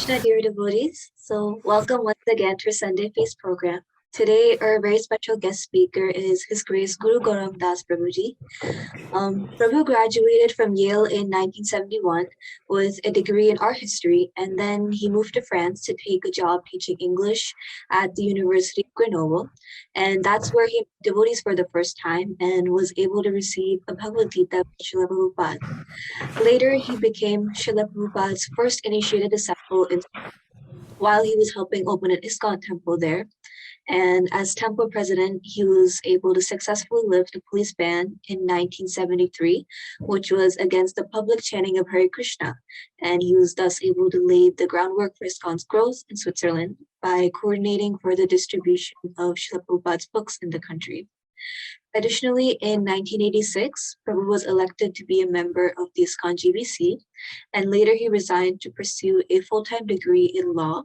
Krishna, dear devotees. So, welcome once again to our Sunday Feast program. Today, our very special guest speaker is His Grace Guru Gauranga Prabhuji. Prabhu graduated from Yale in 1971 with a degree in art history, and then he moved to France to take a job teaching English at the University of Grenoble. And that's where he met devotees for the first time and was able to receive a Bhagavad Gita from Srila Prabhupada. Later, he became Srila Prabhupada's first initiated disciple while he was helping open an ISKCON temple there. And as temple president, he was able to successfully lift a police ban in 1973, which was against the public chanting of Hare Krishna. And he was thus able to lay the groundwork for ISKCON's growth in Switzerland by coordinating for the distribution of Srila Prabhupada's books in the country. Additionally, in 1986, Prabhu was elected to be a member of the ISKCON GBC, and later he resigned to pursue a full-time degree in law.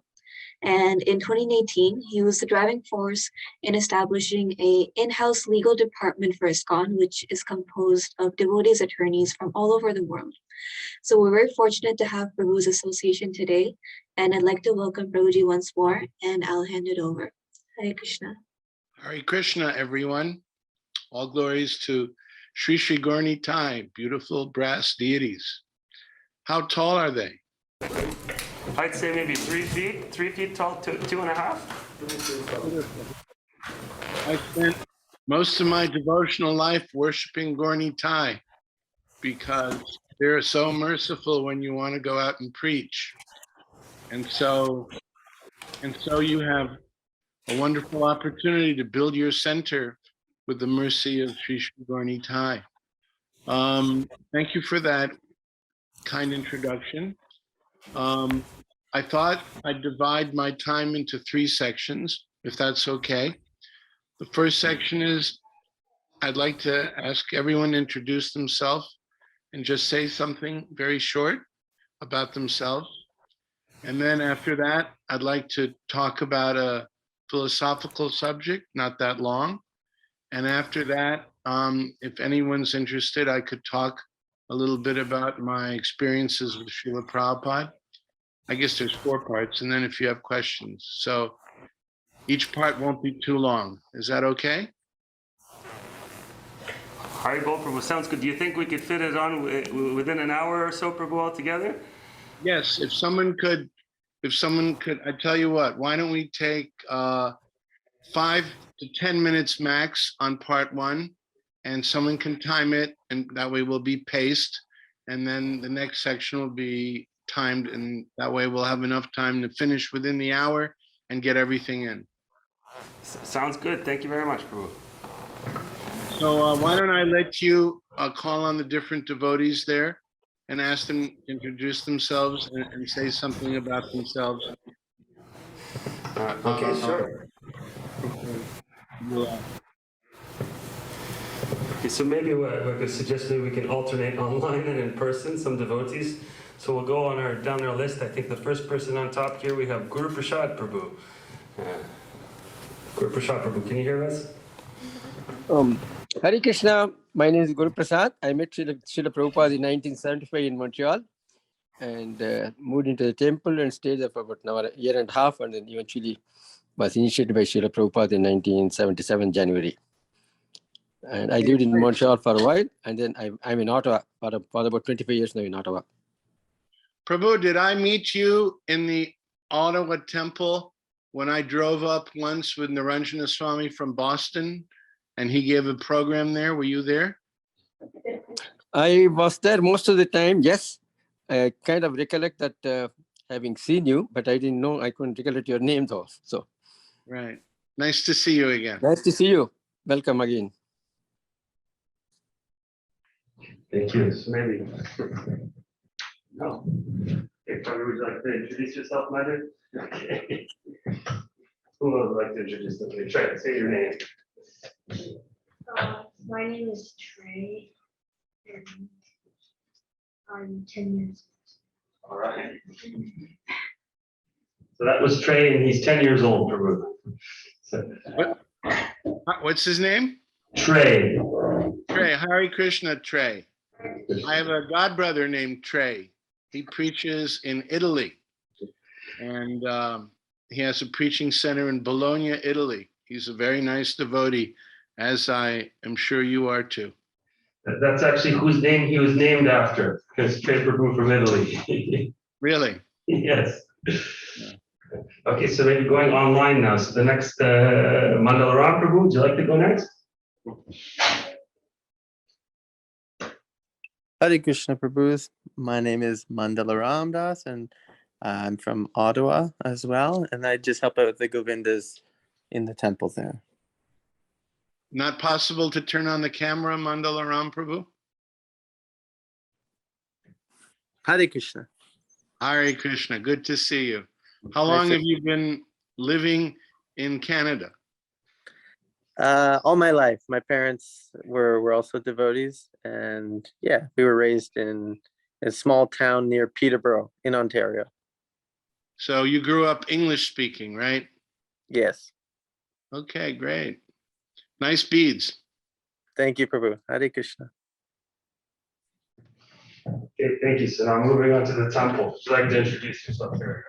And in 2018, he was the driving force in establishing an in-house legal department for ISKCON, which is composed of devotees attorneys from all over the world. So we're very fortunate to have Prabhu's association today, and I'd like to welcome Prabhuji once more, and I'll hand it over. Hare Krishna. Hare Krishna, everyone. All glories to Sri Sri Gaurani Tai, beautiful brass deities. How tall are they? I'd say maybe 3 feet tall, 2.5. I spent most of my devotional life worshiping Gaurani Tai because they're so merciful when you want to go out and preach. And so you have a wonderful opportunity to build your center with the mercy of Sri Sri Gaurani Tai. Thank you for that kind introduction. I thought I'd divide my time into 3 sections, if that's okay. The first section is I'd like to ask everyone to introduce themselves and just say something very short about themselves. And then after that, I'd like to talk about a philosophical subject, not that long. And after that, if anyone's interested, I could talk a little bit about my experiences with Srila Prabhupada. I guess there's 4 parts, and then if you have questions. So each part won't be too long. Is that okay? Hari Bol Prabhu, sounds good. Do you think we could fit it on within an hour or so, Prabhu, altogether? Yes, if someone could, I tell you what, why don't we take 5 to 10 minutes max on part 1, and someone can time it, and that way we'll be paced, and then the next section will be timed, and that way we'll have enough time to finish within the hour and get everything in. Sounds good. Thank you very much, Prabhu. So why don't I let you call on the different devotees there and ask them to introduce themselves and say something about themselves. Okay, sure. Yeah. Okay, so maybe what I could suggest, maybe we can alternate online and in person, some devotees. So we'll go on down our list. I think the first person on top here, we have Guru Prasad Prabhu. Guru Prasad Prabhu, can you hear us? Hare Krishna, my name is Guru Prasad. I met Srila Prabhupada in 1975 in Montreal and moved into the temple and stayed there for about a year and a half, and then eventually was initiated by Srila Prabhupada in 1977 January. And I lived in Montreal for a while, and then I'm in Ottawa for about 25 years now in Ottawa. Prabhu, did I meet you in the Ottawa temple when I drove up once with Niranjana Swami from Boston and he gave a program there? Were you there? I was there most of the time, yes. I kind of recollect that having seen you, but I didn't know, I couldn't recollect your name though. So, right. Nice to see you again. Nice to see you. Welcome again. Thank you. So maybe. No. Okay, Prabhu, would you like to introduce yourself, Mother? Okay. Who would like to introduce them? Try to say your name. My name is Trey, and I'm 10 years old. All right. So that was Trey, and he's 10 years old, Prabhu. So, What's his name? Trey. Trey, Hare Krishna Trey. I have a godbrother named Trey. He preaches in Italy. and he has a preaching center in Bologna, Italy. He's a very nice devotee, as I am sure you are too. That's actually whose name he was named after, because Trey Prabhu from Italy. Really? Yes. Yeah. Okay, so maybe going online now. So the next Mandalaram Prabhu, would you like to go next? Hare Krishna Prabhus. My name is Mandala Ramdas and I'm from Ottawa as well. And I just help out with the Govindas in the temple there. Not possible to turn on the camera, Mandalaram Prabhu? Hare Krishna. Hare Krishna, good to see you. How Nice long to- have you been living in Canada? All my life, my parents were also devotees. And yeah, we were raised in a small town near Peterborough in Ontario. So you grew up English speaking, right? Yes. Okay, great. Nice beads. Thank you, Prabhu. Hare Krishna. Okay, thank you. So now moving on to the temple. Would you like to introduce yourself here?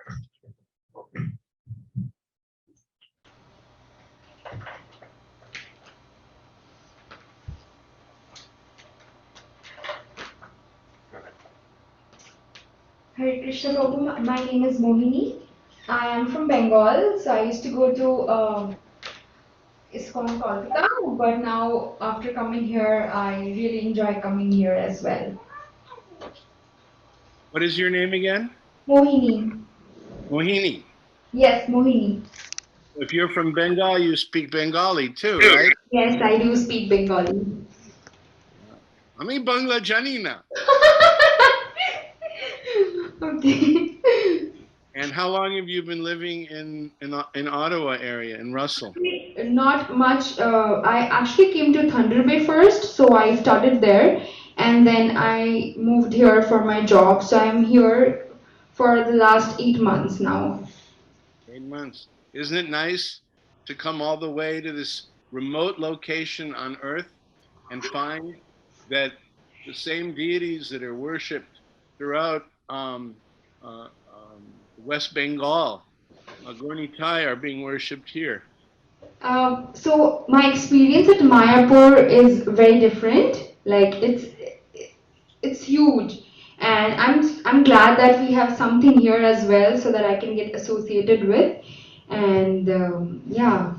Hare Krishna Prabhu, my name is Mohini. I am from Bengal, so I used to go to ISKCON Kolkata, but now after coming here, I really enjoy coming here as well. What is your name again? Mohini. Mohini. Yes, Mohini. If you're from Bengal, you speak Bengali too, right? Yes, I do speak Bengali. Ami Bangla Janina. Okay. And how long have you been living in Ottawa area, in Russell? Not much. I actually came to Thunder Bay first, so I started there, and then I moved here for my job. So I'm here for the last 8 months now. 8 months. Isn't it nice to come all the way to this remote location on earth and find that the same deities that are worshipped throughout West Bengal, Gornitai, are being worshipped here? So my experience at Mayapur is very different. Like it's huge, and I'm glad that we have something here as well, so that I can get associated with, and yeah.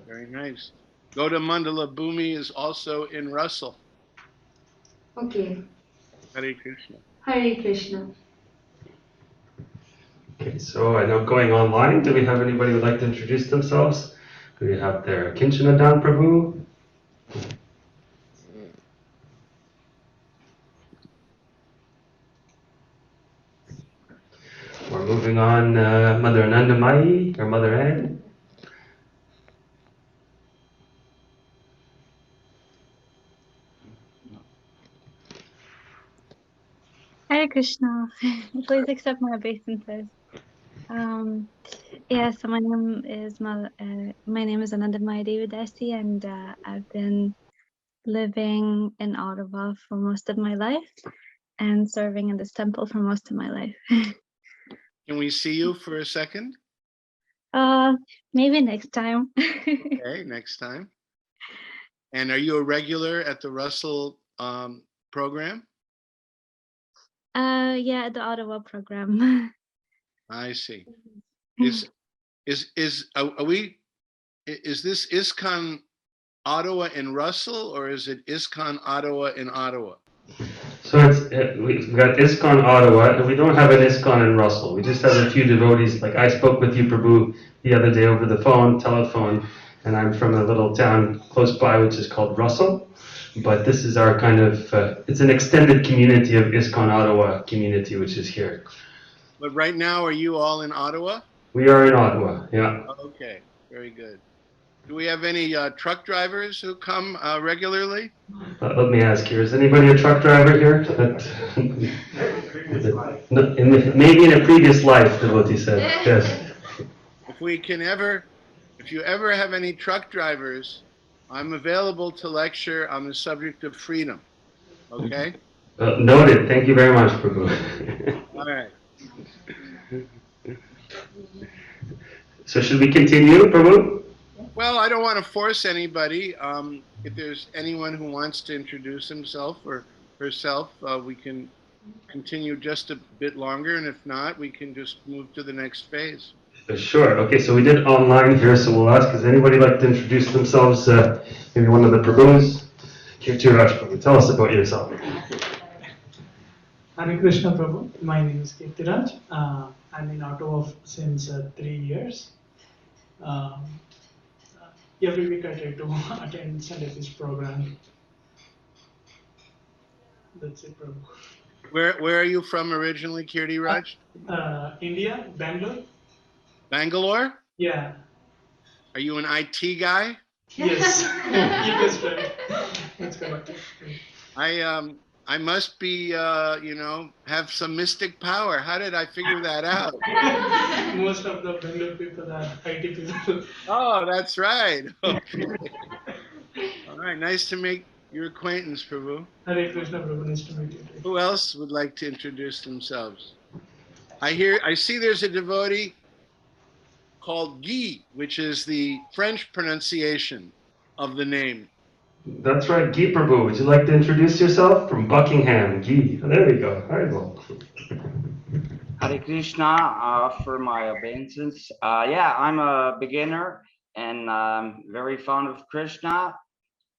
Very nice. Goda Mandala Bhumi is also in Russell. Okay. Hare Krishna. Hare Krishna. Okay, so I know going online, do we have anybody who would like to introduce themselves? Do we have their Kinchanadan Prabhu? We're moving on, Mother Anandamayi or Mother Ann. Hare Krishna. Please accept my obeisances. Yeah, so my name is Anandamaya Devidasi, and I've been living in Ottawa for most of my life and serving in this temple for most of my life. Can we see you for a second? Maybe next time. Okay, next time. And are you a regular at the Russell program? Yeah, the Ottawa program. I see. Is this ISKCON Ottawa in Russell, or is it ISKCON Ottawa in Ottawa? So we've got ISKCON Ottawa, and we don't have an ISKCON in Russell. We just have a few devotees. Like I spoke with you, Prabhu, the other day over the telephone, and I'm from a little town close by, which is called Russell. But this is our kind of, it's an extended community of ISKCON Ottawa community, which is here. But right now, are you all in Ottawa? We are in Ottawa, yeah. Okay, very good. Do we have any truck drivers who come regularly? Let me ask here, is anybody a truck driver here? Maybe in a previous life, devotee said, yes. If you ever have any truck drivers, I'm available to lecture on the subject of freedom. Okay? Noted, thank you very much, Prabhu. All right. So should we continue, Prabhu? Well, I don't want to force anybody. If there's anyone who wants to introduce himself or herself, we can continue just a bit longer. And if not, we can just move to the next phase. Sure. Okay, so we did online here, so we'll ask, does anybody like to introduce themselves? Maybe one of the Prabhus? Kirtiraj Prabhu, tell us about yourself. Hare Krishna Prabhu, my name is Kirtiraj. I'm in Ottawa since 3 years. Every week I try to attend Sunday Feast program. That's it, Prabhu. Where are you from originally, Kirtiraj? India, Bangalore. Bangalore? Yeah. Are you an IT guy? Yes. You guessed right. That's correct. I must be, have some mystic power. How did I figure that out? Most of the Bangalore people are IT people. Oh, that's right. Okay. All right. Nice to make your acquaintance, Prabhu. Hare Krishna Prabhu, nice to meet you. Who else would like to introduce themselves? I see there's a devotee called Guy, which is the French pronunciation of the name. That's right, Guy Prabhu. Would you like to introduce yourself? From Buckingham, Guy. Oh, there we go. All right, well. Hare Krishna, for my obeisance. Yeah, I'm a beginner and very fond of Krishna,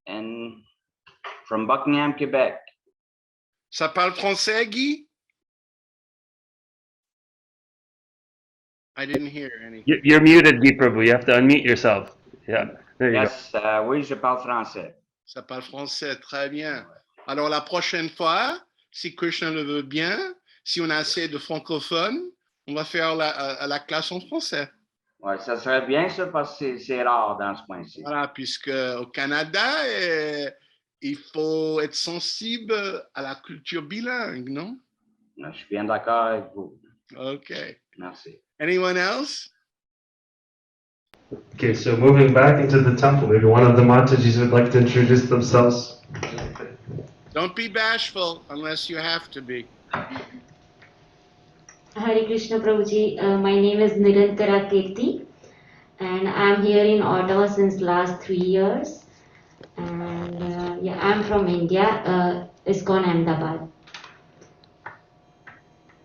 and from Buckingham, Quebec. Ça parle français, Guy? I didn't hear any. You're muted, Guy Prabhu. You have to unmute yourself. Yeah, there you Yes, oui, je parle français. Ça parle français, très bien. Alors la prochaine fois, si Krishna le veut bien, si on a assez de francophones, on va faire la classe en français. Ouais, ça serait bien ça parce que c'est rare dans ce coin-ci. Voilà, puisque au Canada, il faut être sensible à la culture bilingue, non? Je suis bien d'accord avec vous. Okay. Merci. Anyone else? Okay, so moving back into the temple, maybe one of the Matajis would like to introduce themselves. Don't be bashful unless you have to be. Hare Krishna Prabhuji, my name is Nirantara Kirti and I'm here in Ottawa since last 3 years. And yeah, I'm from India, ISKCON Ahmedabad.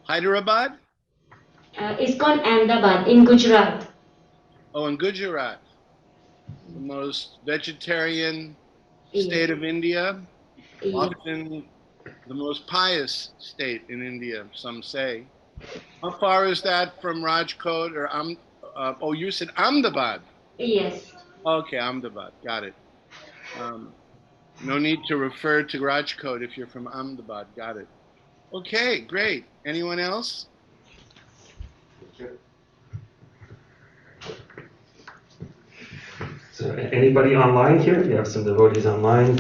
Hyderabad? ISKCON Ahmedabad in Gujarat. Oh, in Gujarat, the most vegetarian state of India, often the most pious state in India, some say. How far is that from Rajkot or oh, you said Ahmedabad? Yes. Okay, Ahmedabad, got it. No need to refer to Rajkot if you're from Ahmedabad, got it. Okay, great. Anyone else? So anybody online here? We have some devotees online.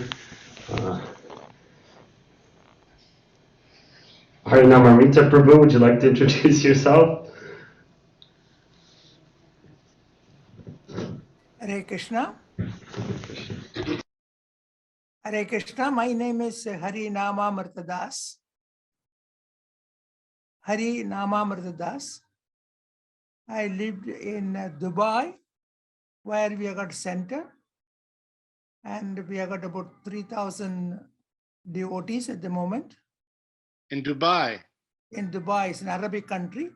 Harinamamrita Prabhu, would you like to introduce yourself? Hare Krishna. Hare Krishna. My name is Harinama Martadas. Harinama Martadas. I lived in Dubai, where we have got center, and we have got about 3,000 devotees at the moment. In Dubai? In Dubai, it's an Arabic country.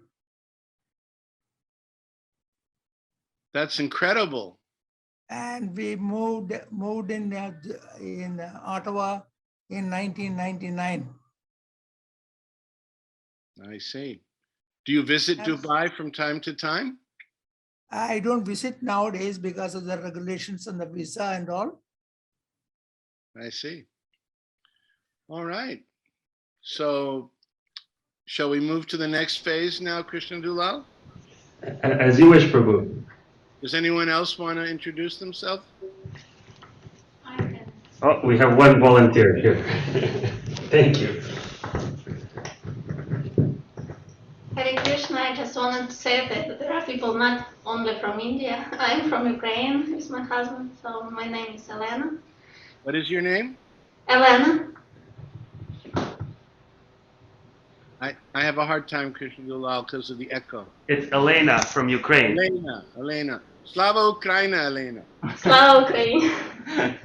That's incredible. And we moved in Ottawa in 1999. I see. Do you visit Dubai from time to time? I don't visit nowadays because of the regulations and the visa and all. I see. All right. So shall we move to the next phase now, Krishna Dulal? As you wish, Prabhu. Does anyone else want to introduce themselves? Oh, we have one volunteer here. Thank you. Hare Krishna, I just wanted to say that there are people not only from India. I'm from Ukraine with my husband, so my name is Elena. What is your name? Elena. I have a hard time, Krishna Dulal, because of the echo. It's Elena from Ukraine. Elena. Slava Ukraina, Elena. Slava Ukraine.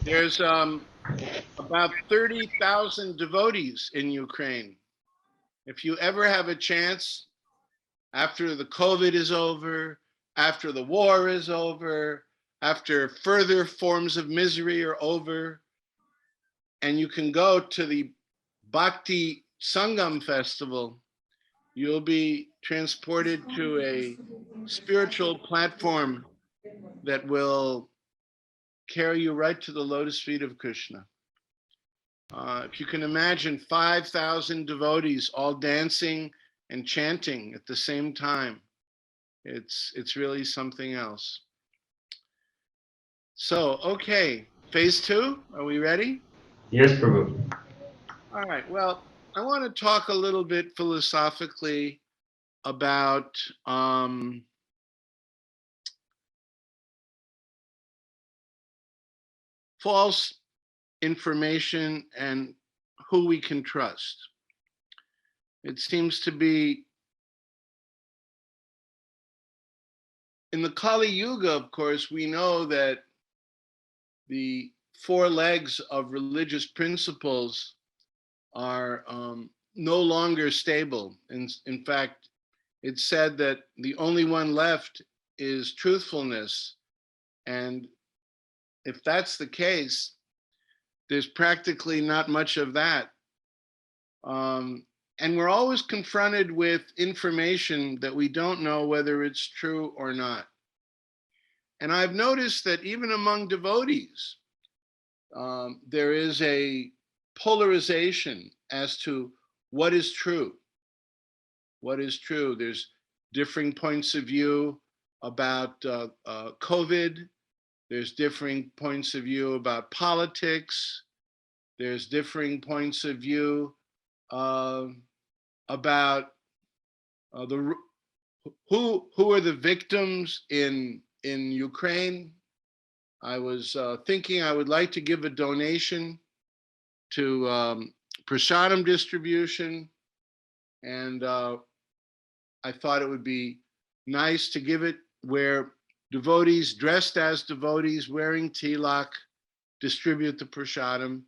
There's about 30,000 devotees in Ukraine. If you ever have a chance, after the COVID is over, after the war is over, after further forms of misery are over, and you can go to the Bhakti Sangam Festival, you'll be transported to a spiritual platform that will carry you right to the lotus feet of Krishna. If you can imagine 5,000 devotees all dancing and chanting at the same time, it's really something else. So, okay, phase 2, are we ready? Yes, Prabhu. All right, well, I want to talk a little bit philosophically about false information and who we can trust. It seems to be in the Kali Yuga, of course, we know that the 4 legs of religious principles are no longer stable. In fact, it's said that the only one left is truthfulness. And if that's the case, there's practically not much of that. And we're always confronted with information that we don't know whether it's true or not. And I've noticed that even among devotees, there is a polarization as to what is true. What is true? There's differing points of view about COVID. There's differing points of view about politics. There's differing points of view about who are the victims in Ukraine. I was thinking I would like to give a donation to prasadam distribution, and I thought it would be nice to give it where devotees dressed as devotees wearing tilak distribute the prasadam.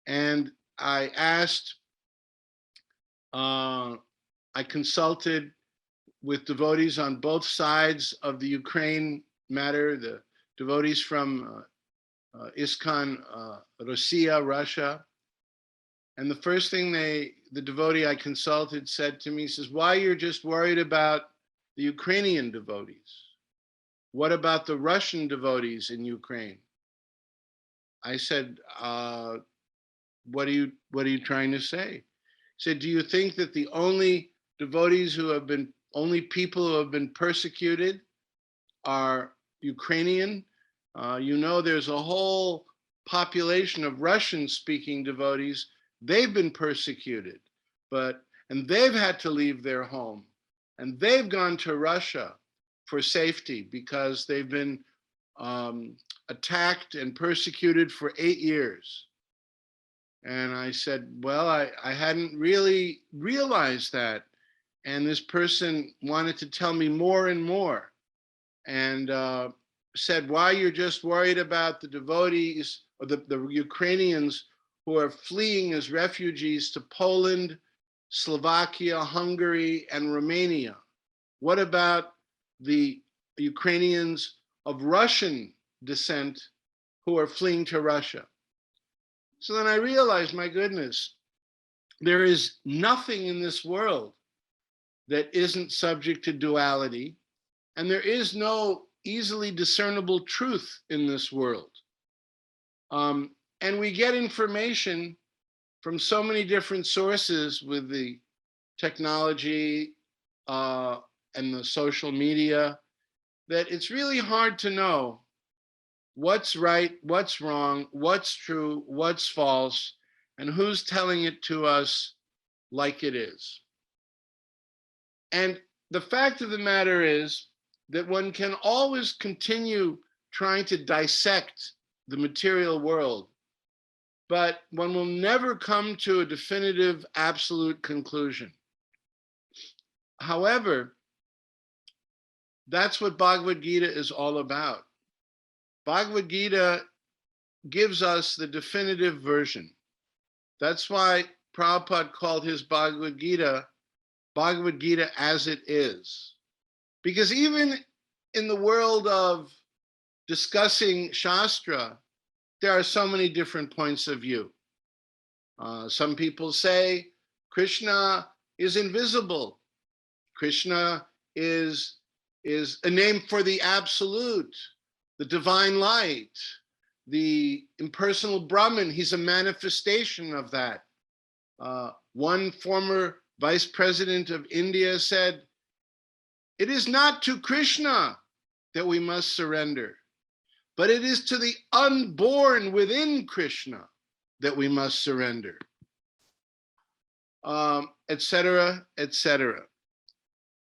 And I asked, I consulted with devotees on both sides of the Ukraine matter, the devotees from ISKCON, Russia. And the first thing the devotee I consulted said to me, says, why you're just worried about the Ukrainian devotees? What about the Russian devotees in Ukraine? I said, what are you trying to say? He said, do you think that the only devotees only people who have been persecuted are Ukrainian? You know, there's a whole population of Russian-speaking devotees. They've been persecuted, and they've had to leave their home, and they've gone to Russia for safety because they've been attacked and persecuted for 8 years. And I said, well, I hadn't really realized that. And this person wanted to tell me more and more, and said, why you're just worried about the devotees or the Ukrainians who are fleeing as refugees to Poland, Slovakia, Hungary, and Romania. What about the Ukrainians of Russian descent who are fleeing to Russia? So then I realized, my goodness, there is nothing in this world that isn't subject to duality, and there is no easily discernible truth in this world. And we get information from so many different sources with the technology and the social media that it's really hard to know what's right, what's wrong, what's true, what's false, and who's telling it to us like it is. And the fact of the matter is that one can always continue trying to dissect the material world, but one will never come to a definitive, absolute conclusion. However, that's what Bhagavad Gita is all about. Bhagavad Gita gives us the definitive version. That's why Prabhupada called his Bhagavad Gita as it is. Because even in the world of discussing Shastra, there are so many different points of view. Some people say Krishna is invisible. Krishna is a name for the absolute, the divine light, the impersonal Brahman. He's a manifestation of that. One former vice president of India said, "It is not to Krishna that we must surrender, but it is to the unborn within Krishna that we must surrender," etc., etc.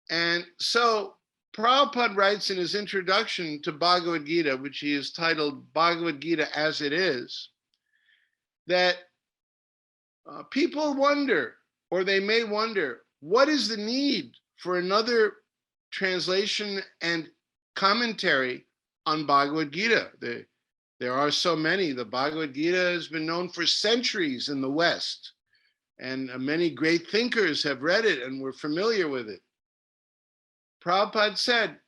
And so Prabhupada writes in his introduction to Bhagavad Gita, which he has titled Bhagavad Gita as it is, that people wonder, or they may wonder, what is the need for another translation and commentary on Bhagavad Gita? There are so many. The Bhagavad Gita has been known for centuries in the West, and many great thinkers have read it and were familiar with it. Prabhupada said,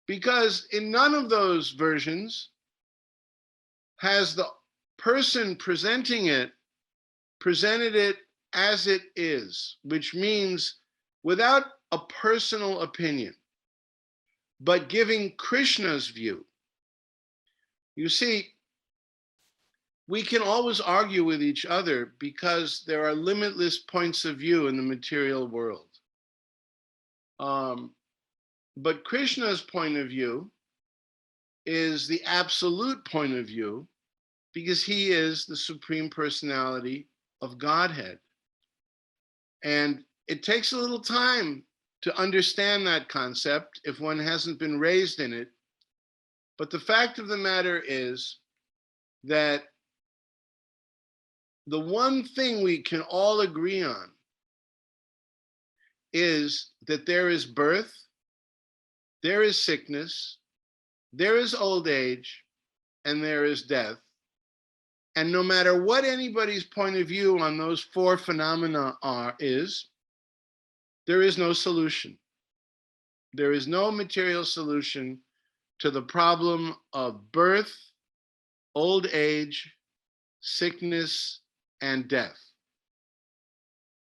because in none of those versions has the person presenting it presented it as it is, which means without a personal opinion, but giving Krishna's view. You see, we can always argue with each other because there are limitless points of view in the material world. But Krishna's point of view is the absolute point of view because he is the Supreme Personality of Godhead. And it takes a little time to understand that concept if one hasn't been raised in it. But the fact of the matter is that the one thing we can all agree on is that there is birth, there is sickness, there is old age, and there is death. And no matter what anybody's point of view on those four phenomena is, there is no solution. There is no material solution to the problem of birth, old age, sickness, and death.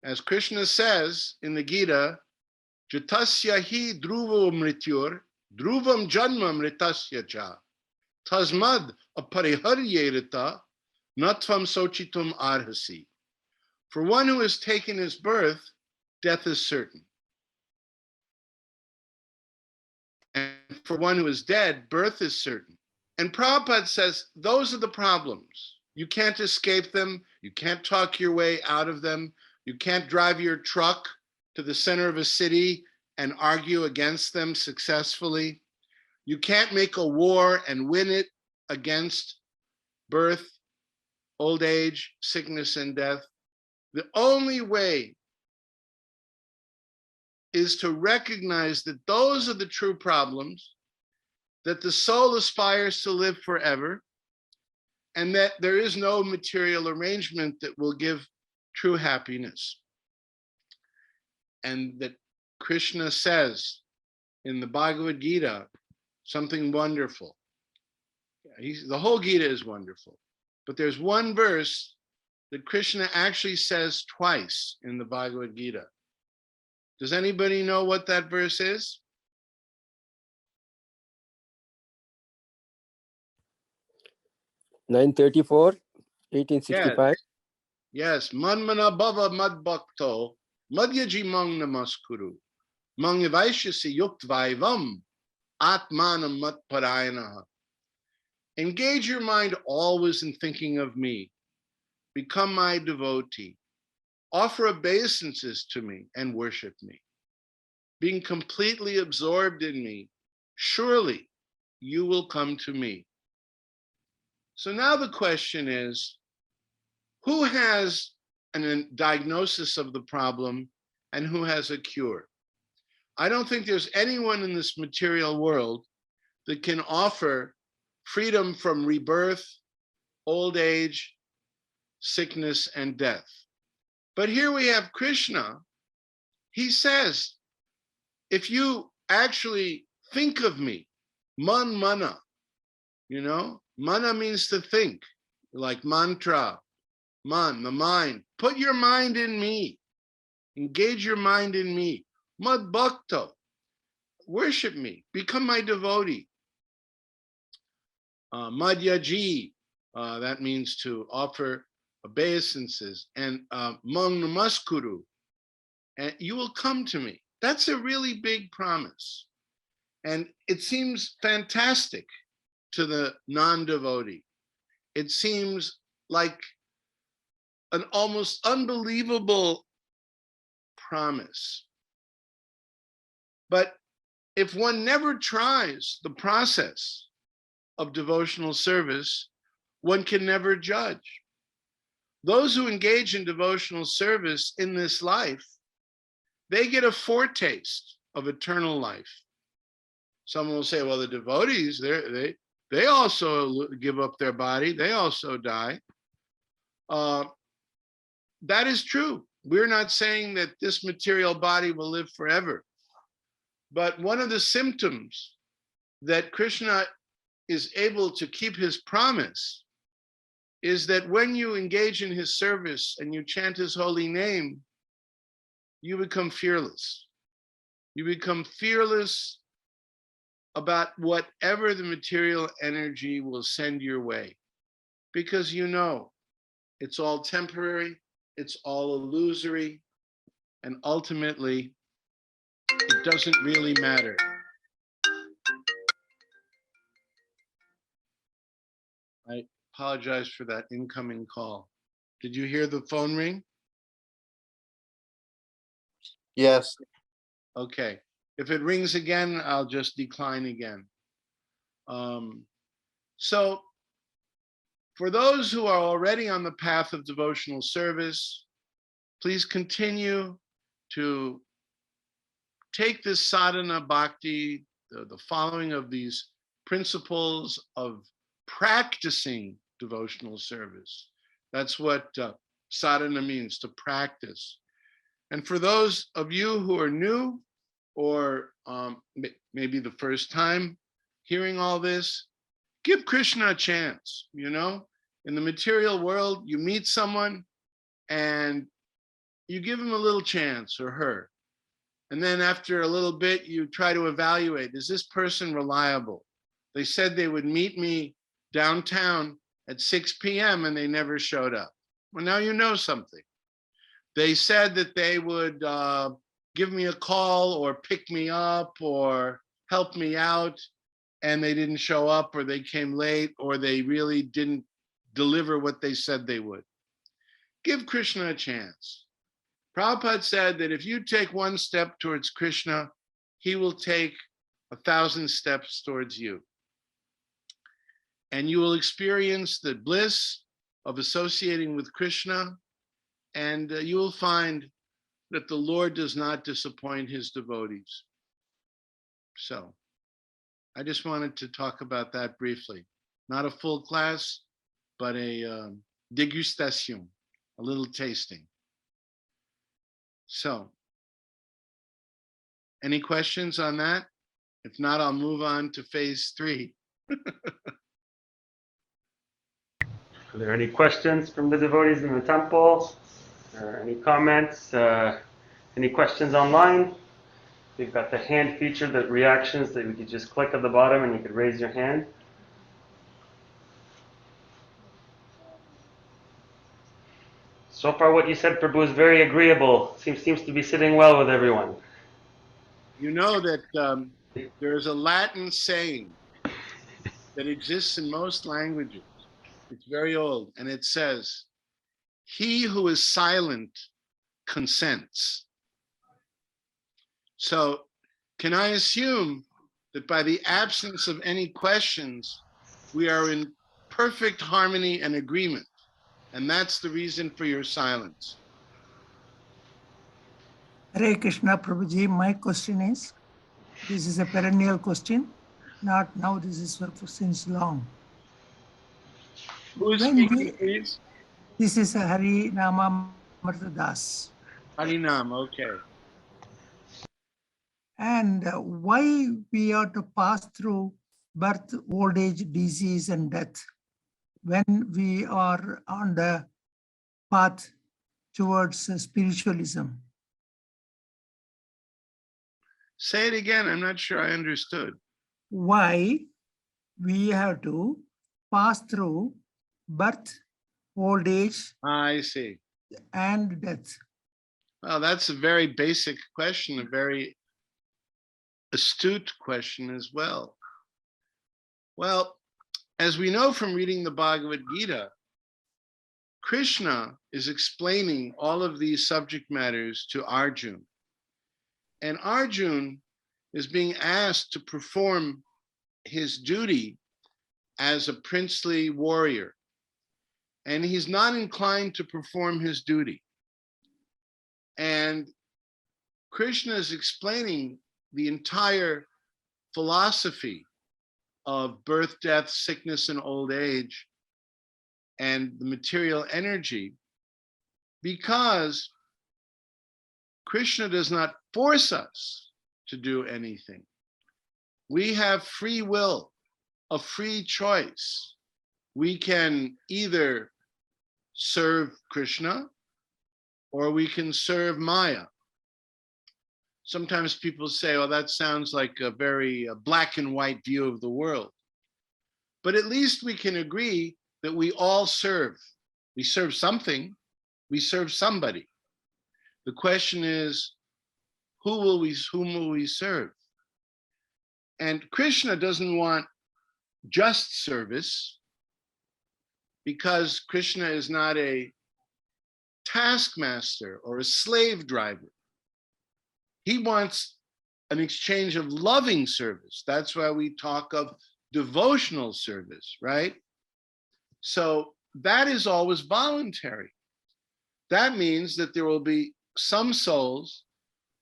As Krishna says in the Gita, Jatasya hi dhruvo mrityur, dhruvam janma mritasya cha, tasmad apariharyerita, natvam sochitum arhasi. For one who has taken his birth, death is certain. And for one who is dead, birth is certain. And Prabhupada says, those are the problems. You can't escape them. You can't talk your way out of them. You can't drive your truck to the center of a city and argue against them successfully. You can't make a war and win it against birth, old age, sickness, and death. The only way is to recognize that those are the true problems, that the soul aspires to live forever, and that there is no material arrangement that will give true happiness. And that Krishna says in the Bhagavad Gita something wonderful. The whole Gita is wonderful, but there's one verse that Krishna actually says twice in the Bhagavad Gita. Does anybody know what that verse is? (934), 1865. Yes. Manmana bhava madbhakto madhyaji mang namaskuru mangavaishyasi yuktvaivam atmanam matparayanaha. Engage your mind always in thinking of me. Become my devotee. Offer obeisances to me and worship me. Being completely absorbed in me, surely you will come to me. So now the question is, who has a diagnosis of the problem and who has a cure? I don't think there's anyone in this material world that can offer freedom from rebirth, old age, sickness, and death. But here we have Krishna. He says, if you actually think of me, mana, mana means to think, like mantra, the mind. Put your mind in me. Engage your mind in me. Mad bhakta. Worship me. Become my devotee. Madhyaji. That means to offer obeisances. And mang namaskuru. And you will come to me. That's a really big promise. And it seems fantastic to the non-devotee. It seems like an almost unbelievable promise. But if one never tries the process of devotional service, one can never judge. Those who engage in devotional service in this life, they get a foretaste of eternal life. Someone will say, well, the devotees, they also give up their body, they also die. That is true. We're not saying that this material body will live forever. But one of the symptoms that Krishna is able to keep his promise is that when you engage in his service and you chant his holy name, you become fearless. You become fearless about whatever the material energy will send your way, because you know it's all temporary, it's all illusory, and ultimately, it doesn't really matter. I apologize for that incoming call. Did you hear the phone ring? Yes. Okay. If it rings again, I'll just decline again. So for those who are already on the path of devotional service, please continue to take this sadhana bhakti, the following of these principles of practicing devotional service. That's what sadhana means, to practice. And for those of you who are new, or maybe the first time hearing all this, give Krishna a chance. In the material world, you meet someone and you give him a little chance, or her. And then after a little bit, you try to evaluate, is this person reliable? They said they would meet me downtown at 6 p.m. and they never showed up. Well, now you know something. They said that they would give me a call or pick me up or help me out, and they didn't show up, or they came late, or they really didn't deliver what they said they would. Give Krishna a chance. Prabhupada said that if you take one step towards Krishna, he will take 1,000 steps towards you. And you will experience the bliss of associating with Krishna, and you will find that the Lord does not disappoint his devotees. So I just wanted to talk about that briefly. Not a full class, but a degustation, a little tasting. So, any questions on that? If not, I'll move on to phase 3. Are there any questions from the devotees in the temple? Or any comments? Any questions online? We've got the hand feature, the reactions that we could just click at the bottom and you could raise your hand. So far what you said, Prabhu, is very agreeable. Seems to be sitting well with everyone. You know that there's a Latin saying that exists in most languages. It's very old, and it says, "He who is silent consents." So can I assume that by the absence of any questions, we are in perfect harmony and agreement. And that's the reason for your silence. Hare Krishna Prabhuji, my question is, this is a perennial question, not now, this is for since long. Who is When speaking, please? This is a Hari Nama Das. Harinam, okay. And why we are to pass through birth, old age, disease, and death when we are on the path towards spiritualism? Say it again, I'm not sure I understood. Why we have to pass through birth, old age, I see. and death? Well, that's a very basic question, a very astute question as well. Well, as we know from reading the Bhagavad Gita, Krishna is explaining all of these subject matters to Arjuna. And Arjuna is being asked to perform his duty as a princely warrior. And he's not inclined to perform his duty. And Krishna is explaining the entire philosophy of birth, death, sickness, and old age, and the material energy, because Krishna does not force us to do anything. We have free will, a free choice. We can either serve Krishna or we can serve Maya. Sometimes people say, oh, that sounds like a very black and white view of the world. But at least we can agree that we all serve. We serve something, we serve somebody. The question is, whom will we serve? And Krishna doesn't want just service, because Krishna is not a taskmaster or a slave driver. He wants an exchange of loving service. That's why we talk of devotional service, right? So that is always voluntary. That means that there will be some souls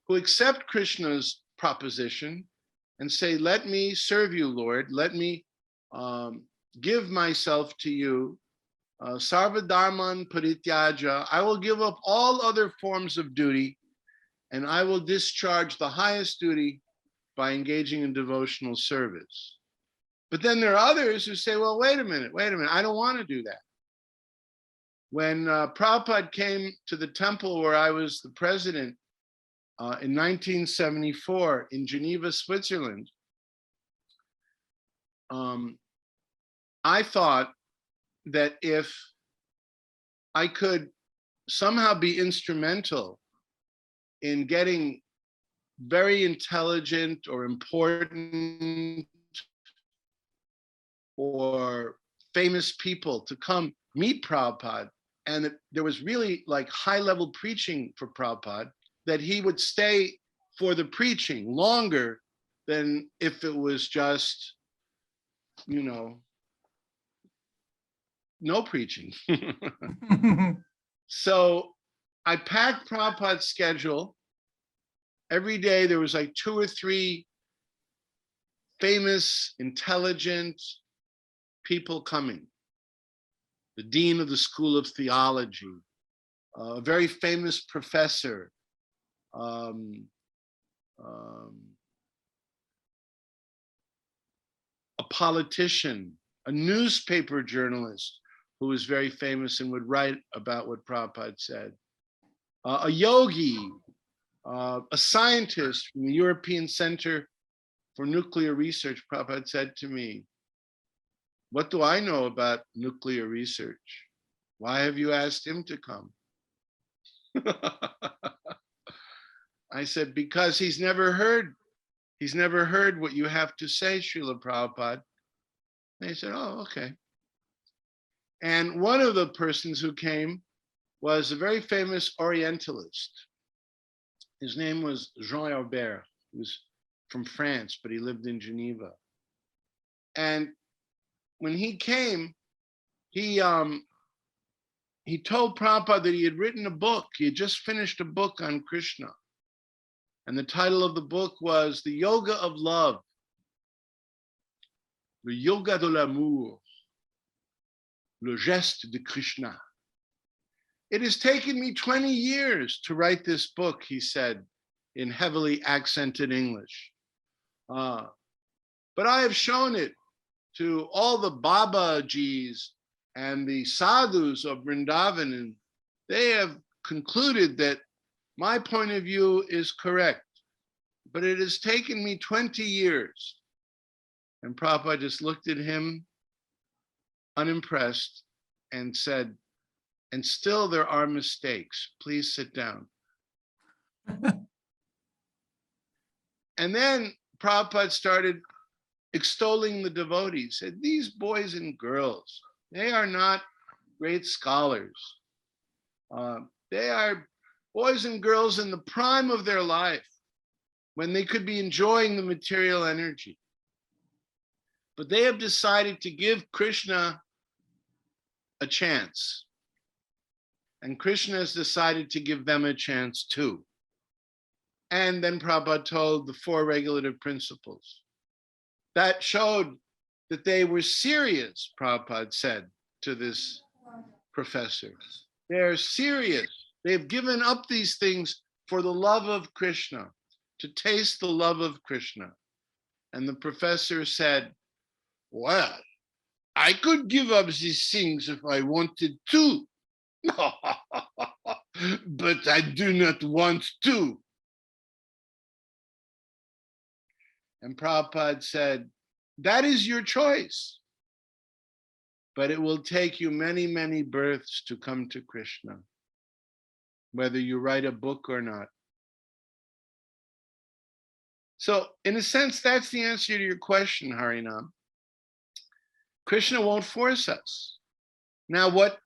who accept Krishna's proposition and say, let me serve you, Lord. Let me give myself to you. Sarva dharman parityaja. I will give up all other forms of duty, and I will discharge the highest duty by engaging in devotional service. But then there are others who say, well, wait a minute, I don't want to do that. When Prabhupada came to the temple where I was the president in 1974 in Geneva, Switzerland, I thought that if I could somehow be instrumental in getting very intelligent or important or famous people to come meet Prabhupada, and that there was really like high-level preaching for Prabhupada, that he would stay for the preaching longer than if it was just, you know, no preaching. So I packed Prabhupada's schedule. Every day there was like 2 or 3 famous, intelligent people coming. The dean of the School of Theology, a very famous professor, a politician, a newspaper journalist who was very famous and would write about what Prabhupada said, a yogi, a scientist from the European Center for Nuclear Research. Prabhupada said to me, what do I know about nuclear research? Why have you asked him to come? I said, because he's never heard what you have to say, Srila Prabhupada. And he said, oh, okay. And one of the persons who came was a very famous Orientalist. His name was Jean Albert. He was from France, but he lived in Geneva. And when he came, he told Prabhupada that he had written a book. He had just finished a book on Krishna. And the title of the book was The Yoga of Love. Le Yoga de l'amour. Le geste de Krishna. It has taken me 20 years to write this book, he said in heavily accented English. But I have shown it to all the Babajis and the sadhus of Vrindavan, and they have concluded that my point of view is correct, but it has taken me 20 years. And Prabhupada just looked at him unimpressed and said, and still there are mistakes. Please sit down. And then Prabhupada started extolling the devotees, said, these boys and girls, they are not great scholars. They are boys and girls in the prime of their life when they could be enjoying the material energy. But they have decided to give Krishna a chance. And Krishna has decided to give them a chance too. And then Prabhupada told the 4 regulative principles. That showed that they were serious, Prabhupada said to this professor. They're serious. They've given up these things for the love of Krishna, to taste the love of Krishna. And the professor said, well, I could give up these things if I wanted to. But I do not want to. And Prabhupada said, that is your choice, but it will take you many, many births to come to Krishna, whether you write a book or not. So in a sense, that's the answer to your question, Harinam. Krishna won't force us. Now, what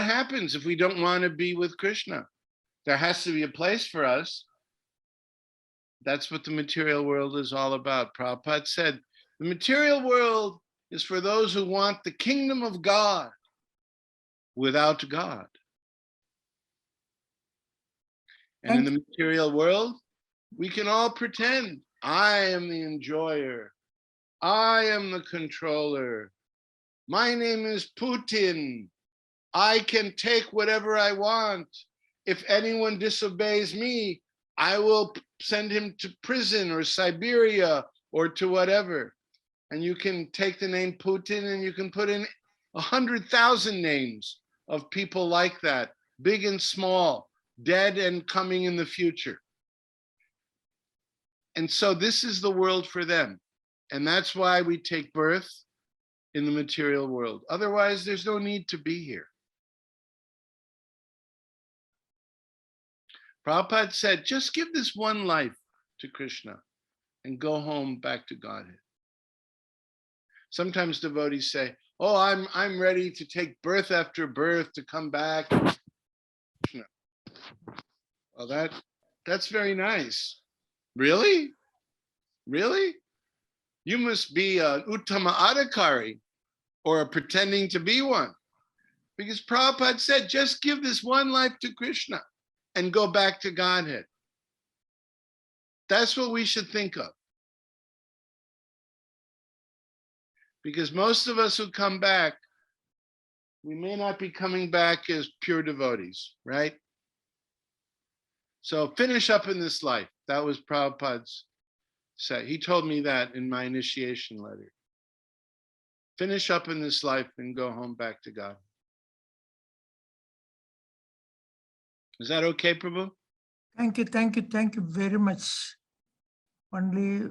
happens if we don't want to be with Krishna? There has to be a place for us. That's what the material world is all about. Prabhupada said, the material world is for those who want the kingdom of God without God. And in the material world, we can all pretend, I am the enjoyer. I am the controller. My name is Putin. I can take whatever I want. If anyone disobeys me, I will send him to prison or Siberia or to whatever. And you can take the name Putin and you can put in 100,000 names of people like that, big and small, dead and coming in the future. And so this is the world for them. And that's why we take birth in the material world. Otherwise, there's no need to be here. Prabhupada said, just give this one life to Krishna and go home back to Godhead. Sometimes devotees say, oh, I'm ready to take birth after birth to come back. Well, that's very nice. Really? Really? You must be an Uttama Adhikari or pretending to be one. Because Prabhupada said, just give this one life to Krishna and go back to Godhead. That's what we should think of. Because most of us who come back, we may not be coming back as pure devotees, right? So finish up in this life. That was Prabhupada's say. He told me that in my initiation letter. Finish up in this life and go home back to God. Is that okay, Prabhu? Thank you very much. Only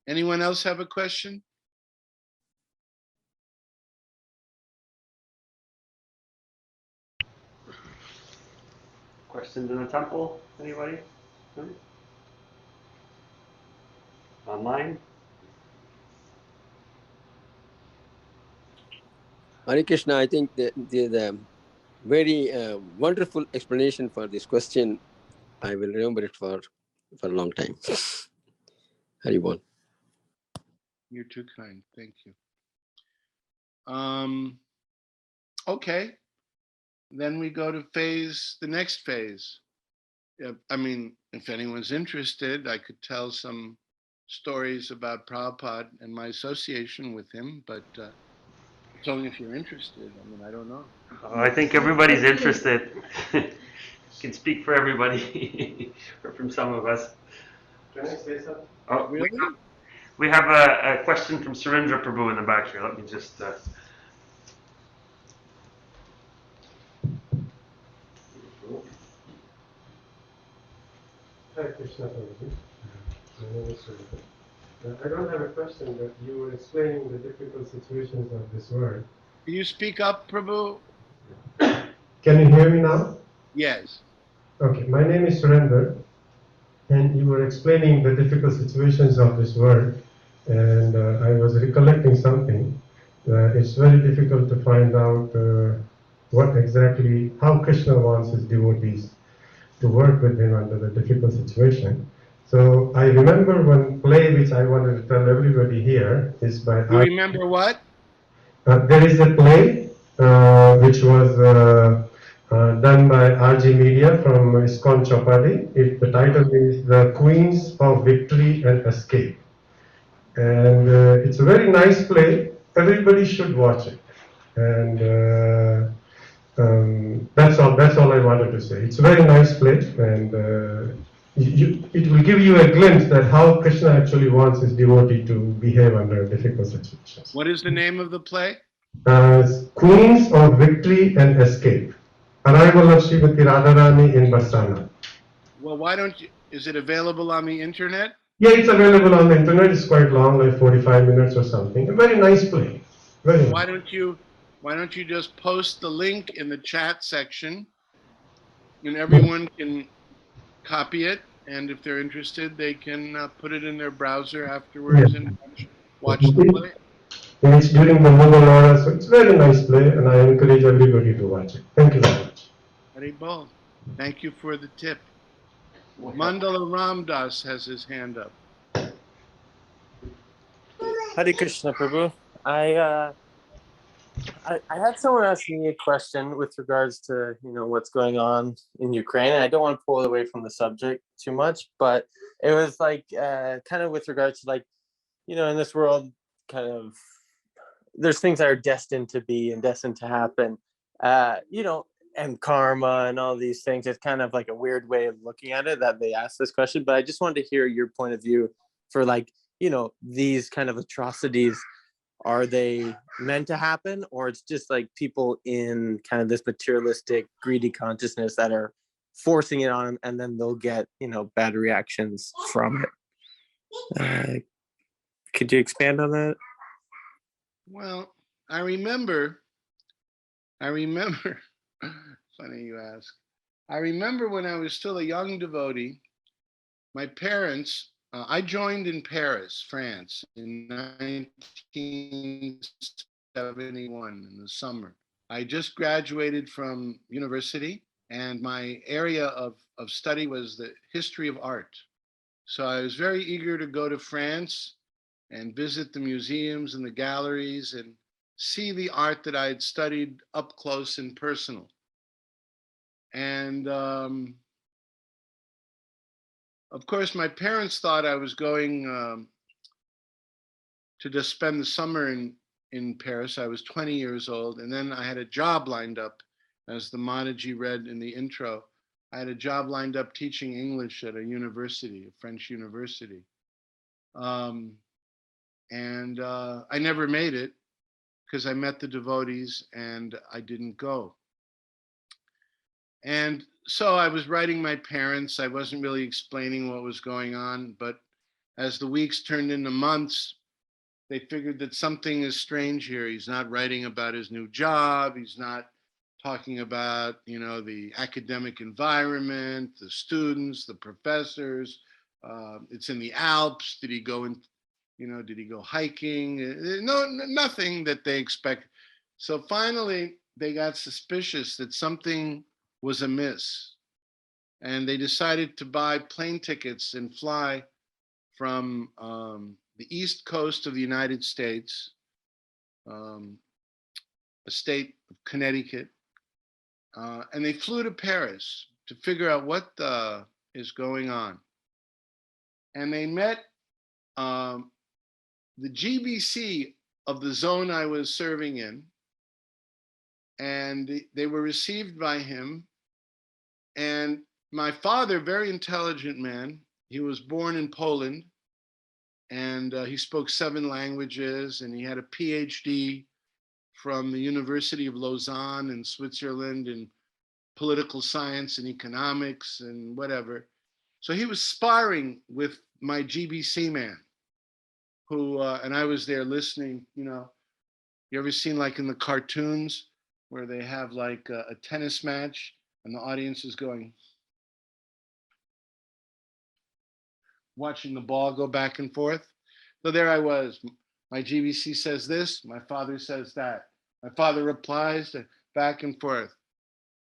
anyone else have a question? Questions in the temple? Anybody? No? Online? Hare Krishna, I think the very wonderful explanation for this question. I will remember it for a long time. Haribol. You're too kind. Thank you. Okay. Then we go to the next phase. I mean, if anyone's interested, I could tell some stories about Prabhupada and my association with him, but it's only if you're interested. I mean, I don't know. I think everybody's interested. Can speak for everybody, or from some of us. Can I say something? Oh, Really? We have a question from Surendra Prabhu in the back here. Let me just. Hi, Krishna Prabhuji. My name is Surendra. I don't have a question, but you were explaining the difficult situations of this world. Can you speak up, Prabhu? Can you hear me now? Yes. Okay, my name is Surendra, and you were explaining the difficult situations of this world, and I was recollecting something that it's very difficult to find out how Krishna wants his devotees to work with him under the difficult situation. So I remember one play which I wanted to tell everybody here is by. You remember what? There is a play which was done by RG Media from ISKCON Chapadi. The title is The Queens of Victory and Escape. And it's a very nice play. Everybody should watch it. And that's all I wanted to say. It's a very nice play, and it will give you a glimpse that how Krishna actually wants his devotee to behave under difficult situations. What is the name of the play? Queens of Victory and Escape. Arrival of Srimati Radharani in Barsana. Well, why don't you? Is it available on the internet? Yeah, it's available on the internet. It's quite long, like 45 minutes or something. A very nice play. Very Why nice. don't you just post the link in the chat section, and everyone can copy it, and if they're interested, they can put it in their browser afterwards and watch the play. It's during the Mughal era, so it's a very nice play, and I encourage everybody to watch it. Thank you very much. Very bold. Thank you for the tip. Mandala Ramdas has his hand up. Hare Krishna, Prabhu. I had someone ask me a question with regards to what's going on in Ukraine. And I don't want to pull away from the subject too much, but it was like kind of with regards to in this world, kind of there's things that are destined to be and destined to happen, and karma and all these things. It's kind of like a weird way of looking at it that they asked this question, but I just wanted to hear your point of view for these kind of atrocities. Are they meant to happen, or it's just like people in kind of this materialistic, greedy consciousness that are forcing it on them, and then they'll get, bad reactions from it? Could you expand on that? Well, I remember, funny you ask. I remember when I was still a young devotee, my parents, I joined in Paris, France in 1971 in the summer. I just graduated from university, and my area of study was the history of art. So I was very eager to go to France and visit the museums and the galleries and see the art that I had studied up close and personal. And of course, my parents thought I was going to just spend the summer in Paris. I was 20 years old, and then I had a job lined up, as the Mataji read in the intro. I had a job lined up teaching English at a university, a French university. And I never made it because I met the devotees and I didn't go. And so I was writing my parents. I wasn't really explaining what was going on, but as the weeks turned into months, they figured that something is strange here. He's not writing about his new job. He's not talking about, the academic environment, the students, the professors. It's in the Alps. Did he go hiking? No, nothing that they expect. So finally, they got suspicious that something was amiss. And they decided to buy plane tickets and fly from the East Coast of the United States, a state of Connecticut, and they flew to Paris to figure out what is going on. And they met the GBC of the zone I was serving in, and they were received by him. And my father, very intelligent man, he was born in Poland, and he spoke 7 languages, and he had a PhD from the University of Lausanne in Switzerland in political science and economics and whatever. So he was sparring with my GBC man, who, and I was there listening. You know, you ever seen like in the cartoons where they have like a tennis match and the audience is going, watching the ball go back and forth? So there I was. My GBC says this, my father says that. My father replies back and forth.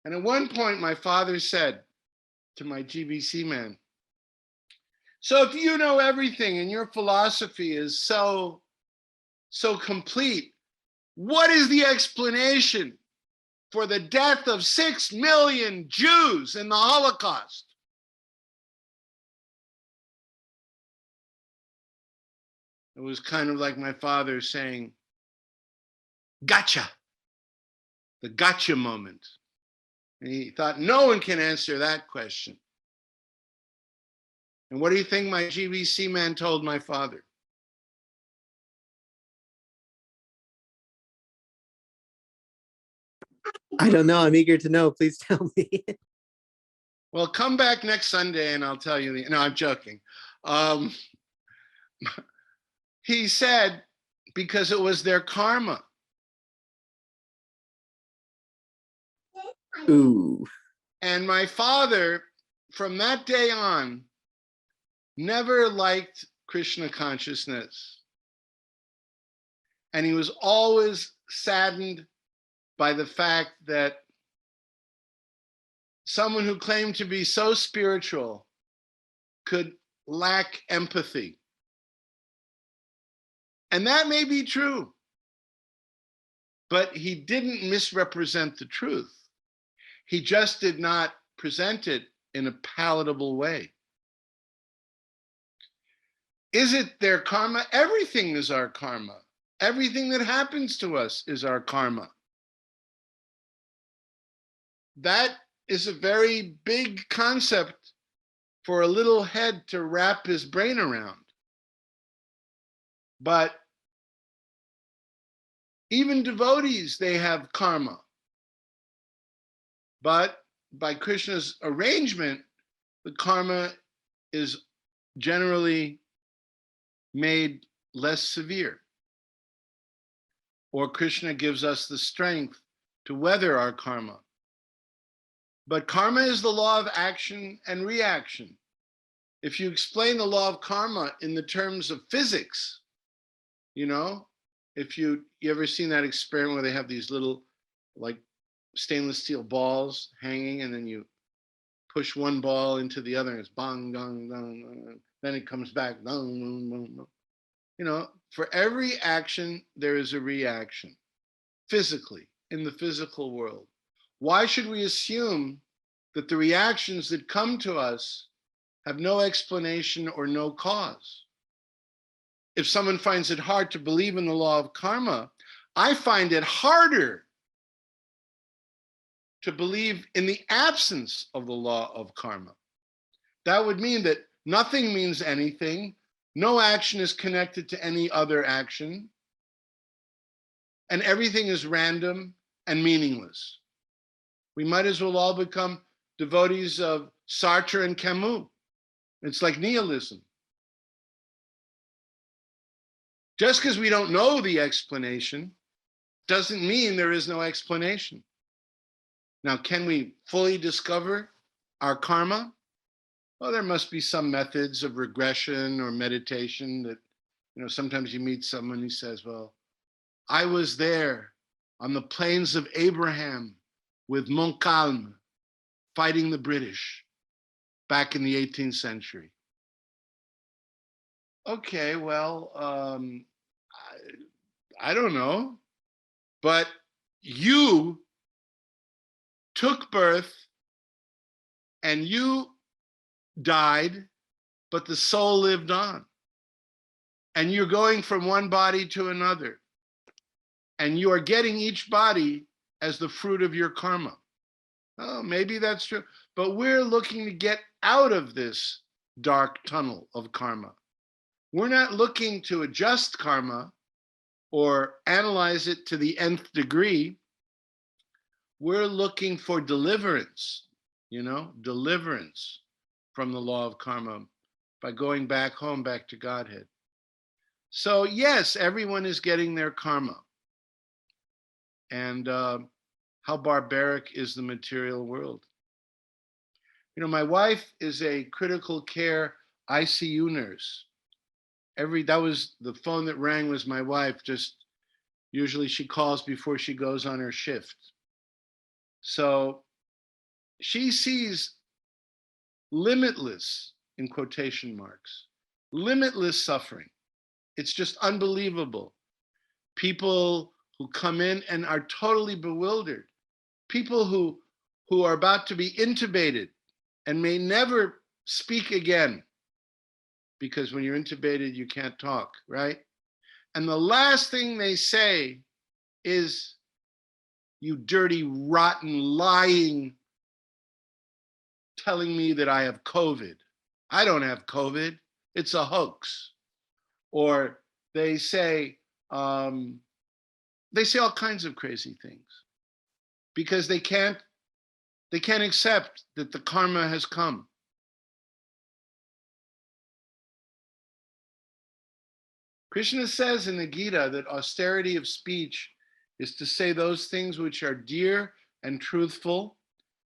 And at one point, my father said to my GBC man, so if you know everything and your philosophy is so complete, what is the explanation for the death of 6 million Jews in the Holocaust? It was kind of like my father saying, gotcha, the gotcha moment. And he thought, no one can answer that question. And what do you think my GBC man told my father? I don't know. I'm eager to know. Please tell me. Well, come back next Sunday and I'll tell you. No, I'm joking. He said, because it was their karma. Ooh. And my father, from that day on, never liked Krishna consciousness. And he was always saddened by the fact that someone who claimed to be so spiritual could lack empathy. And that may be true, but he didn't misrepresent the truth. He just did not present it in a palatable way. Is it their karma? Everything is our karma. Everything that happens to us is our karma. That is a very big concept for a little head to wrap his brain around. But even devotees, they have karma. But by Krishna's arrangement, the karma is generally made less severe. Or Krishna gives us the strength to weather our karma. But karma is the law of action and reaction. If you explain the law of karma in the terms of physics, you know, if you ever seen that experiment where they have these little like stainless steel balls hanging, and then you push one ball into the other and it's bang, bang, bang, then it comes back, bang, bang, bang, bang. You know, for every action, there is a reaction physically in the physical world. Why should we assume that the reactions that come to us have no explanation or no cause? If someone finds it hard to believe in the law of karma, I find it harder to believe in the absence of the law of karma. That would mean that nothing means anything, no action is connected to any other action, and everything is random and meaningless. We might as well all become devotees of Sartre and Camus. It's like nihilism. Just because we don't know the explanation doesn't mean there is no explanation. Now, can we fully discover our karma? Well, there must be some methods of regression or meditation that, you know, sometimes you meet someone who says, well, I was there on the plains of Abraham with Montcalm fighting the British back in the 18th century. Okay, well, I don't know, but you took birth and you died, but the soul lived on. And you're going from one body to another. And you are getting each body as the fruit of your karma. Oh, maybe that's true. But we're looking to get out of this dark tunnel of karma. We're not looking to adjust karma or analyze it to the nth degree. We're looking for deliverance, deliverance from the law of karma by going back home, back to Godhead. So yes, everyone is getting their karma. And how barbaric is the material world. My wife is a critical care ICU nurse. That was the phone that rang was my wife. Just usually she calls before she goes on her shift. So she sees limitless, in quotation marks, limitless suffering. It's just unbelievable. People who come in and are totally bewildered. People who are about to be intubated and may never speak again, because when you're intubated, you can't talk, right? And the last thing they say is, "You dirty, rotten, lying, telling me that I have COVID. I don't have COVID. It's a hoax." Or they say all kinds of crazy things because they can't accept that the karma has come. Krishna says in the Gita that austerity of speech is to say those things which are dear and truthful,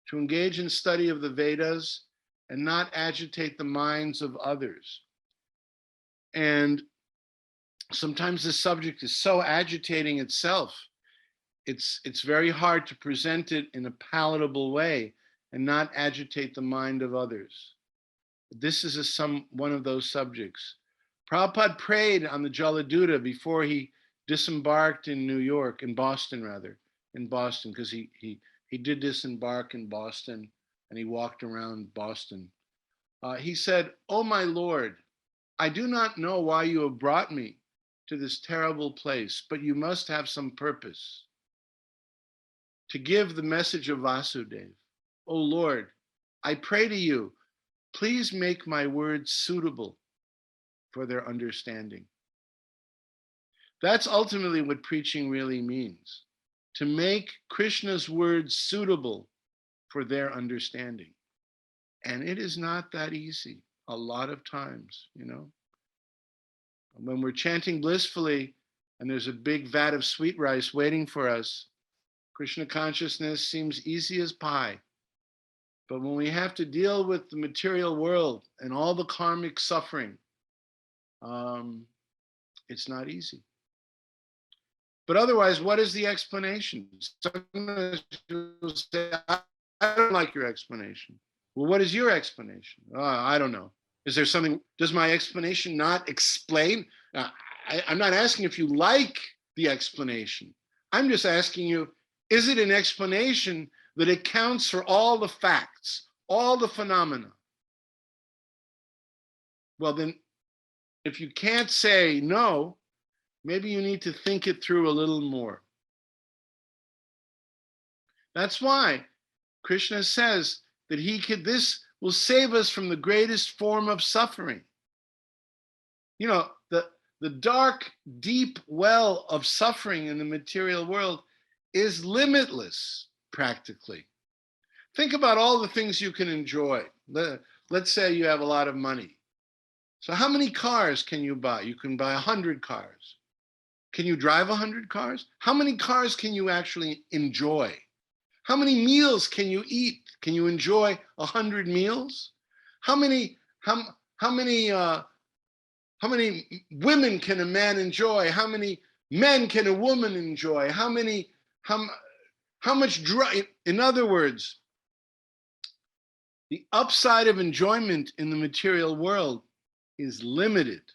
to engage in study of the Vedas, and not agitate the minds of others. And sometimes the subject is so agitating itself, it's very hard to present it in a palatable way and not agitate the mind of others. This is one of those subjects. Prabhupada prayed on the Jaladuta before he disembarked in New York, in Boston, because he did disembark in Boston and he walked around Boston. He said, "Oh my Lord, I do not know why you have brought me to this terrible place, but you must have some purpose to give the message of Vasudeva. Oh Lord, I pray to you, please make my words suitable for their understanding." That's ultimately what preaching really means, to make Krishna's words suitable for their understanding. And it is not that easy a lot of times, When we're chanting blissfully and there's a big vat of sweet rice waiting for us, Krishna consciousness seems easy as pie. But when we have to deal with the material world and all the karmic suffering, it's not easy. But otherwise, what is the explanation? Sometimes people say, "I don't like your explanation." Well, what is your explanation? I don't know. Is there something, does my explanation not explain? I'm not asking if you like the explanation. I'm just asking you, is it an explanation that accounts for all the facts, all the phenomena? Well, then, if you can't say no, maybe you need to think it through a little more. That's why Krishna says that this will save us from the greatest form of suffering. The dark, deep well of suffering in the material world is limitless, practically. Think about all the things you can enjoy. Let's say you have a lot of money. So how many cars can you buy? You can buy 100 cars. Can you drive 100 cars? How many cars can you actually enjoy? How many meals can you eat? Can you enjoy 100 meals? How many women can a man enjoy? How many men can a woman enjoy? How much in other words, the upside of enjoyment in the material world is limited.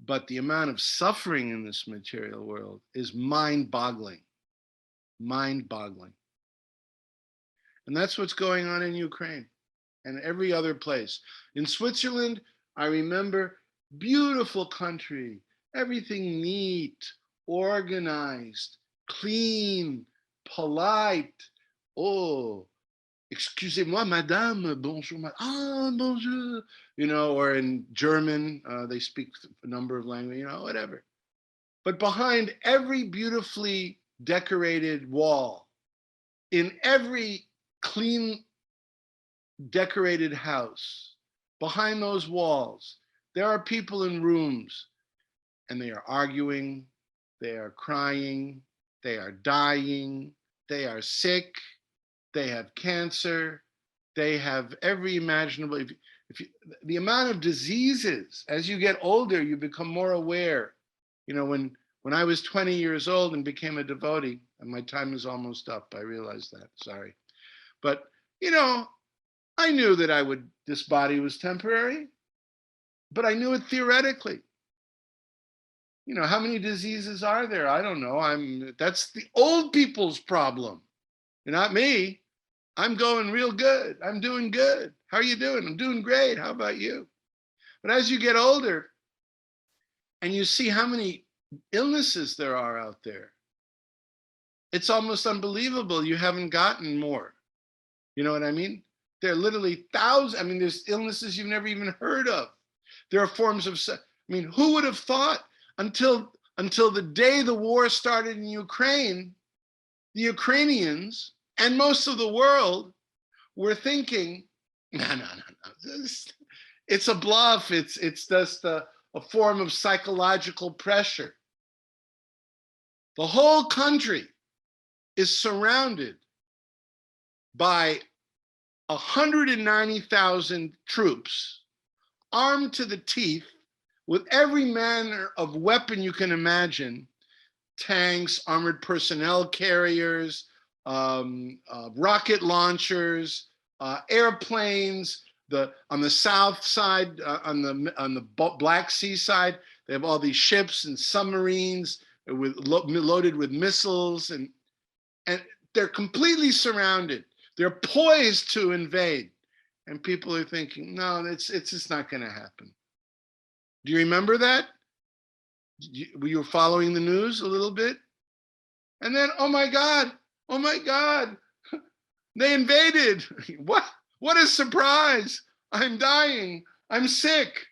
but the amount of suffering in this material world is mind-boggling. Mind-boggling. And that's what's going on in Ukraine and every other place. In Switzerland, I remember, beautiful country, everything neat, organized, clean, polite. Oh, excusez-moi, madame, bonjour, ah, bonjour. You know, or in German, they speak a number of languages, you know, whatever. But behind every beautifully decorated wall, in every clean, decorated house, behind those walls, there are people in rooms, and they are arguing, they are crying, they are dying, they are sick, they have cancer, they have every imaginable, the amount of diseases, as you get older, you become more aware. You know, when I was 20 years old and became a devotee, and my time is almost up, I realize that, sorry. But, you know, I knew that this body was temporary, but I knew it theoretically. You know, how many diseases are there? I don't know. That's the old people's problem, not me. I'm going real good. I'm doing good. How are you doing? I'm doing great. How about you? But as you get older and you see how many illnesses there are out there, it's almost unbelievable you haven't gotten more. You know what I mean? There are literally thousands. I mean, there's illnesses you've never even heard of. There are forms of, I mean, who would have thought until the day the war started in Ukraine, the Ukrainians and most of the world were thinking, no. It's a bluff. It's just a form of psychological pressure. The whole country is surrounded by 190,000 troops armed to the teeth with every manner of weapon you can imagine, tanks, armored personnel carriers, rocket launchers, airplanes. On the south side, on the Black Sea side, they have all these ships and submarines loaded with missiles, and they're completely surrounded. They're poised to invade, and people are thinking, no, it's just not going to happen. Do you remember that? Were you following the news a little bit? And then, oh my God, they invaded. What a surprise. I'm dying. I'm sick.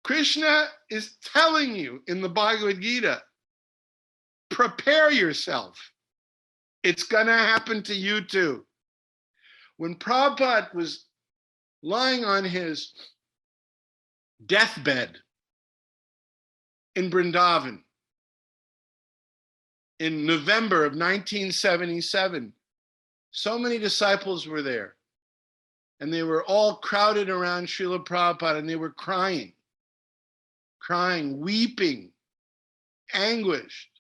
Krishna is telling you in the Bhagavad Gita, prepare yourself. It's gonna happen to you too. When Prabhupada was lying on his deathbed in Vrindavan in November of 1977, so many disciples were there, and they were all crowded around Srila Prabhupada, and they were crying, weeping, anguished.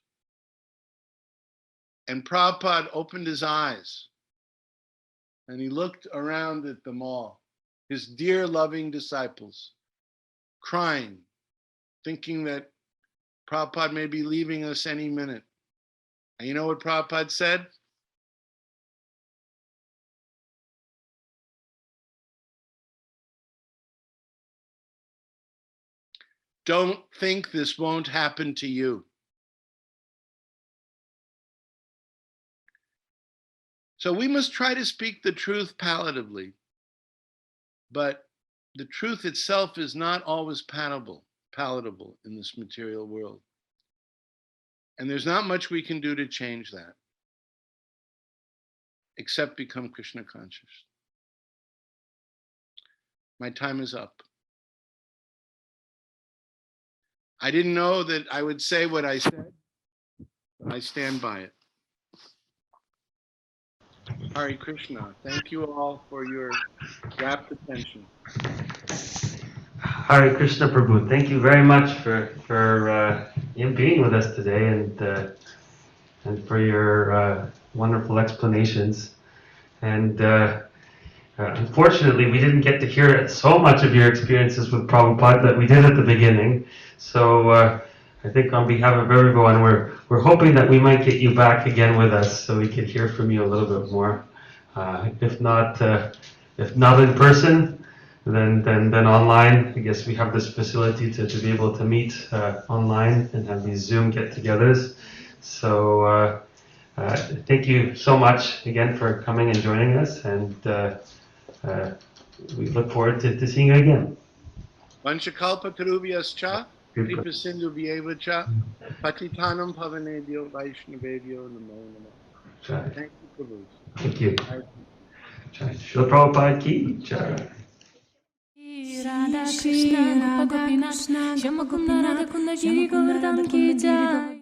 And Prabhupada opened his eyes and he looked around at them all, his dear loving disciples, crying, thinking that Prabhupada may be leaving us any minute. And you know what Prabhupada said? Don't think this won't happen to you. So we must try to speak the truth palatably, but the truth itself is not always palatable in this material world. And there's not much we can do to change that, except become Krishna conscious. My time is up. I didn't know that I would say what I said, but I stand by it. Hare Krishna. Thank you all for your rapt attention. Hare Krishna Prabhu. Thank you very much for being with us today and for your wonderful explanations. And Unfortunately, we didn't get to hear so much of your experiences with Prabhupada that we did at the beginning. So I think on behalf of everyone, we're hoping that we might get you back again with us so we can hear from you a little bit more. If not in person, then online. I guess we have this facility to be able to meet online and have these Zoom get-togethers. So thank you so much again for coming and joining us, and we look forward to seeing you again. Vanchakalpa tarubhyascha, kripa sindhu vyevacha, patitanam pavanebhyo vaishnavebhyo namo namo. Thank you, Prabhu. Thank you. Srila Prabhupada ki jai. Radha Krishna, Gopinath, Shyamakunda Radha Kunda Giri Govardhan ki jai.